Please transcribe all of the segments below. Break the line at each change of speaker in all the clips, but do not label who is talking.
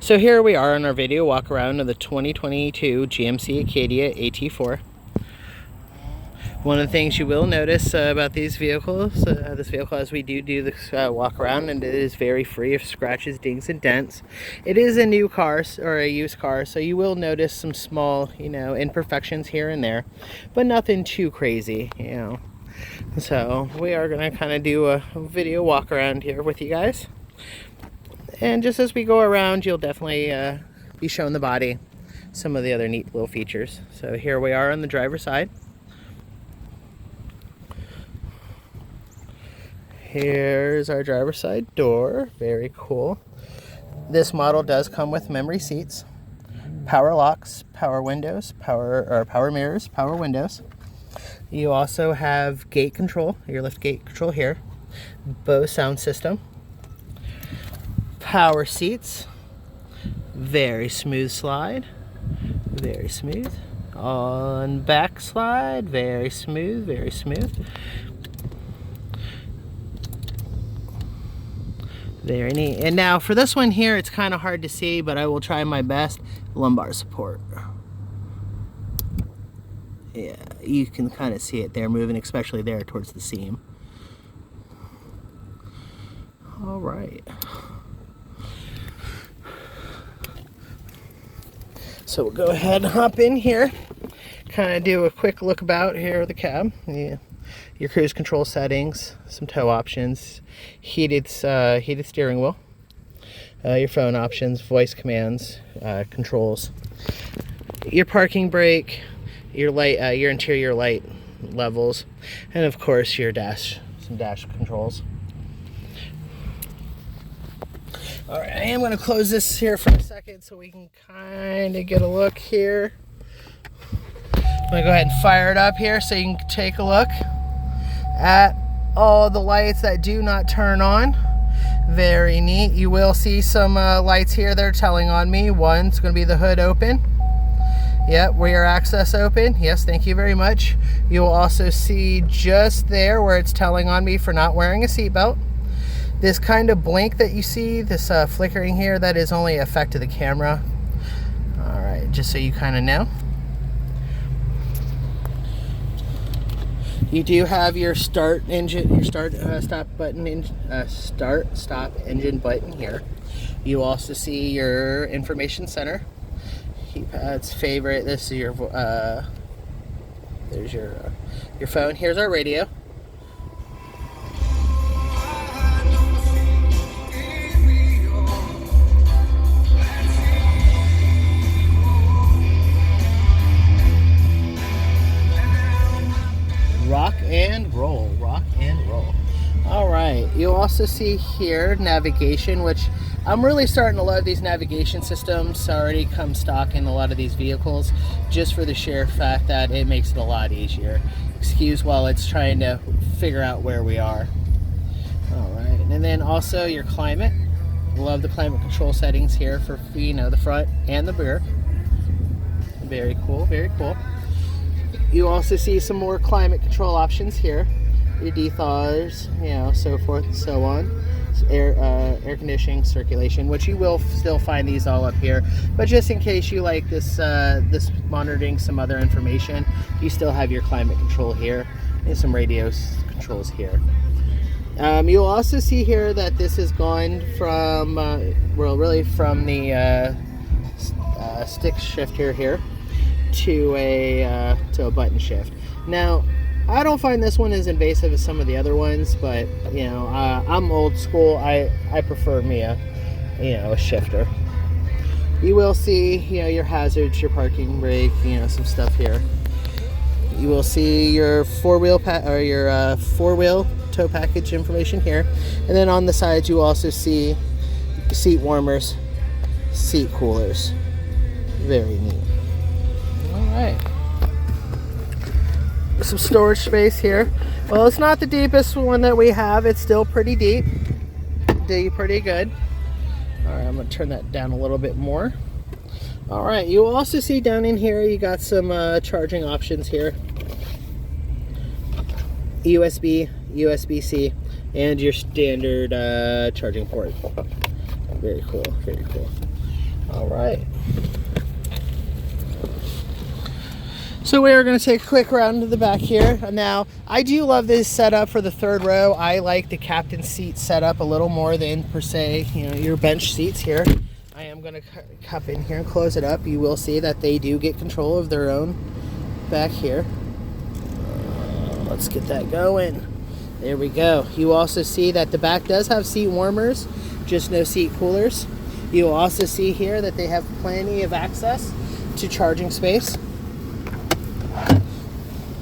So here we are on our video walk around of the 2022 GMC Acadia AT4. One of the things you will notice about these vehicles, this vehicle, as we do this walk around, and it is very free of scratches, dings, and dents. It is a new car or a used car, so you will notice some small, imperfections here and there, but nothing too crazy, So we are going to kind of do a video walk around here with you guys. And just as we go around, you'll definitely be shown the body, some of the other neat little features. So here we are on the driver's side. Here's our driver's side door. Very cool. This model does come with memory seats, power locks, power windows, power mirrors, power windows. You also have gate control, your lift gate control here, Bose sound system, power seats, very smooth slide, very smooth. On back slide, very smooth, very smooth. Very neat. And now for this one here, it's kind of hard to see, but I will try my best. Lumbar support. Yeah, you can kind of see it there moving, especially there towards the seam. All right. So we'll go ahead and hop in here. Kind of do a quick look about here of the cab. Yeah. Your cruise control settings, some tow options, heated steering wheel, your phone options, voice commands, controls, your parking brake, your light, your interior light levels, and of course your some dash controls. All right, I am going to close this here for a second so we can kind of get a look here. I'm going to go ahead and fire it up here so you can take a look at all the lights that do not turn on. Very neat. You will see some lights here that are telling on me. One's going to be the hood open. Yep, rear access open. Yes, thank you very much. You will also see just there where it's telling on me for not wearing a seatbelt. This kind of blink that you see, this flickering here, that is only effect of the camera. All right, just so you kind of know. You do have your start stop engine button here. You also see your information center, keypad's favorite. This is your there's your phone. Here's our radio. Rock and roll, rock and roll. All right, you'll also see here navigation, which I'm really starting to love. These navigation systems already come stock in a lot of these vehicles, just for the sheer fact that it makes it a lot easier. Excuse while it's trying to figure out where we are. All right, and then also your climate. Love the climate control settings here for the front and the rear. Very cool, very cool. You also see some more climate control options here. Your dethawers, so forth and so on. Air conditioning, circulation, which you will still find these all up here. But just in case you like this monitoring some other information, you still have your climate control here and some radio controls here. You'll also see here that this has gone from, really from the stick shifter here to a button shift. Now, I don't find this one as invasive as some of the other ones, but I'm old school. I prefer me a shifter. You will see your hazards, your parking brake, some stuff here. You will see your four-wheel tow package information here, and then on the sides you will also see seat warmers, seat coolers. Very neat. Alright, some storage space here. Well, it's not the deepest one that we have. It's still pretty deep. Pretty good. Alright, I'm going to turn that down a little bit more. Alright, you will also see down in here you got some charging options here. USB, USB-C, and your standard charging port. Very cool, very cool. All right. So we are going to take a quick round to the back here. Now, I do love this setup for the third row. I like the captain's seat setup a little more than, per se, you know, your bench seats here. I am going to cup in here and close it up. You will see that they do get control of their own back here. Let's get that going. There we go. You also see that the back does have seat warmers, just no seat coolers. You will also see here that they have plenty of access to charging space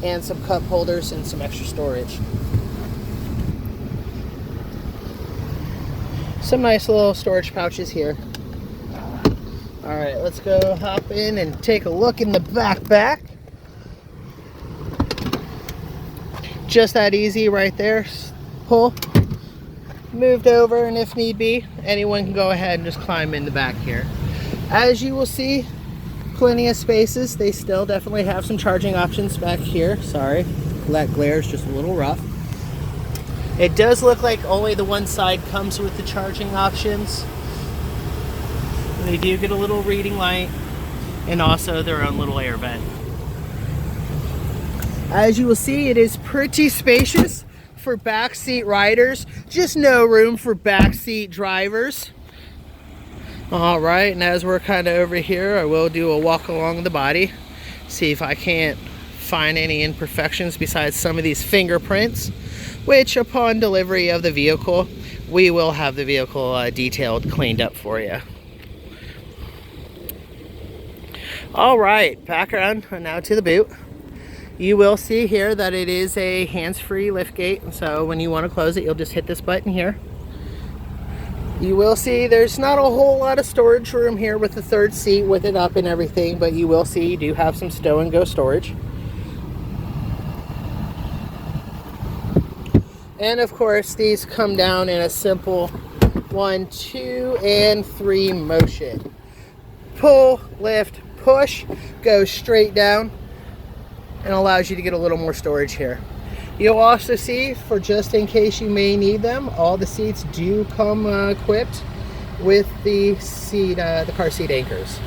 and some cup holders and some extra storage. Some nice little storage pouches here. All right, let's go hop in and take a look in the back. Just that easy right there. Pull, moved over, and if need be, anyone can go ahead and just climb in the back here. As you will see, plenty of spaces. They still definitely have some charging options back here. Sorry, that glare is just a little rough. It does look like only the one side comes with the charging options. They do get a little reading light and also their own little air vent. As you will see, it is pretty spacious for backseat riders, just no room for backseat drivers. All right, and as we're kind of over here, I will do a walk along the body, see if I can't find any imperfections besides some of these fingerprints, which upon delivery of the vehicle, we will have the vehicle detailed, cleaned up for you. All right, back around now to the boot. You will see here that it is a hands-free liftgate, so when you want to close it, you'll just hit this button here. You will see there's not a whole lot of storage room here with the third seat with it up and everything, but you will see you do have some stow and go storage. And of course, these come down in a simple 1, 2, and 3 motion. Pull, lift, push, go straight down, and allows you to get a little more storage here. You'll also see, for just in case you may need them, all the seats do come equipped with the car seat anchors.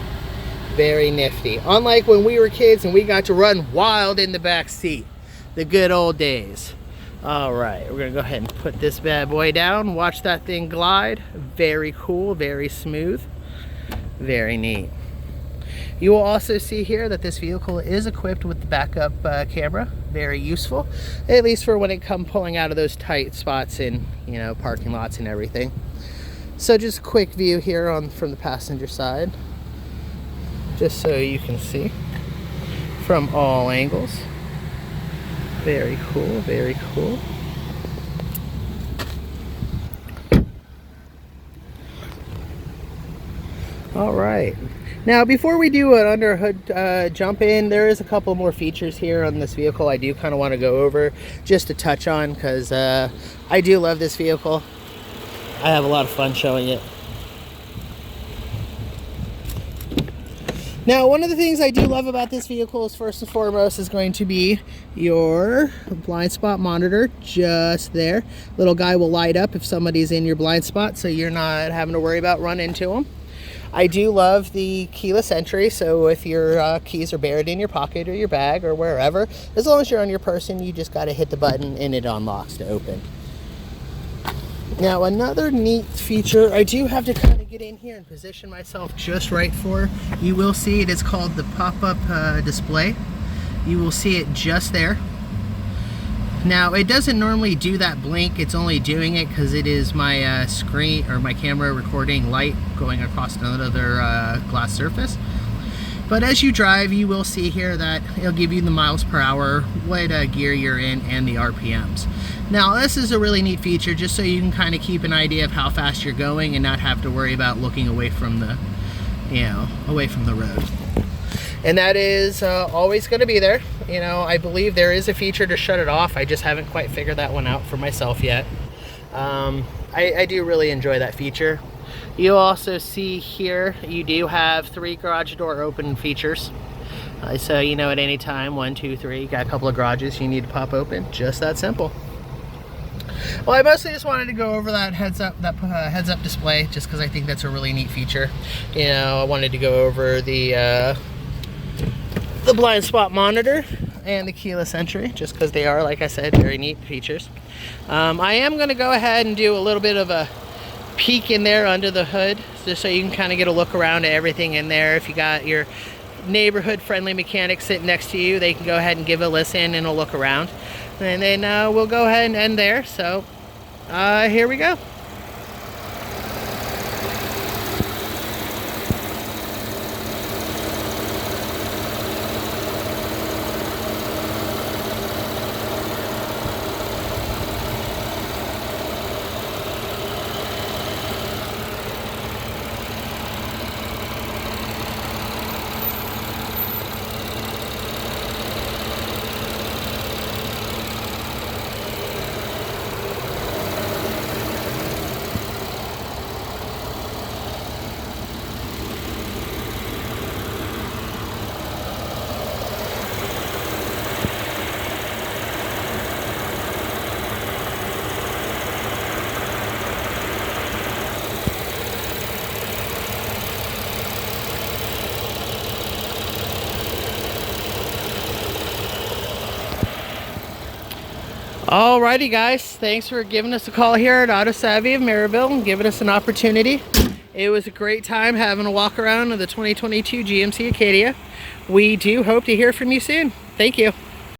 Very nifty. Unlike when we were kids and we got to run wild in the back seat. The good old days. All right, we're gonna go ahead and put this bad boy down. Watch that thing glide. Very cool, very smooth, very neat. You will also see here that this vehicle is equipped with the backup camera. Very useful, at least for when it comes pulling out of those tight spots in, you know, parking lots and everything. So just a quick view here from the passenger side, just so you can see from all angles. Very cool, very cool. All right. Now, before we do an under hood jump in, there is a couple more features here on this vehicle I do kind of want to go over just to touch on, because I do love this vehicle. I have a lot of fun showing it. Now, one of the things I do love about this vehicle is, first and foremost, is going to be your blind spot monitor just there. Little guy will light up if somebody's in your blind spot, so you're not having to worry about running into them. I do love the keyless entry, so if your keys are buried in your pocket or your bag or wherever, as long as you're on your person, you just got to hit the button and it unlocks to open. Now, another neat feature, I do have to kind of get in here and position myself just right for. You will see it is called the pop-up display. You will see it just there. Now, it doesn't normally do that blink. It's only doing it because it is my screen or my camera recording light going across another glass surface. But as you drive, you will see here that it'll give you the miles per hour, what gear you're in, and the RPMs. Now, this is a really neat feature just so you can kind of keep an idea of how fast you're going and not have to worry about looking away from the, away from the road. And that is always going to be there. You know, I believe there is a feature to shut it off. I just haven't quite figured that one out for myself yet. I do really enjoy that feature. You'll also see here, you do have 3 garage door open features. So, you know, at any time, 1, 2, 3, got a couple of garages you need to pop open. Just that simple. Well, I mostly just wanted to go over that heads up display, just because I think that's a really neat feature. You know, I wanted to go over the blind spot monitor and the keyless entry, just because they are, like I said, very neat features. I am going to go ahead and do a little bit of a peek in there under the hood, just so you can kind of get a look around at everything in there. If you got your neighborhood friendly mechanic sitting next to you, they can go ahead and give a listen and a look around. And then we'll go ahead and end there. So here we go. Alrighty guys, thanks for giving us a call here at Auto Savvy of Maryville and giving us an opportunity. It was a great time having a walk around of the 2022 GMC Acadia. We do hope to hear from you soon. Thank you.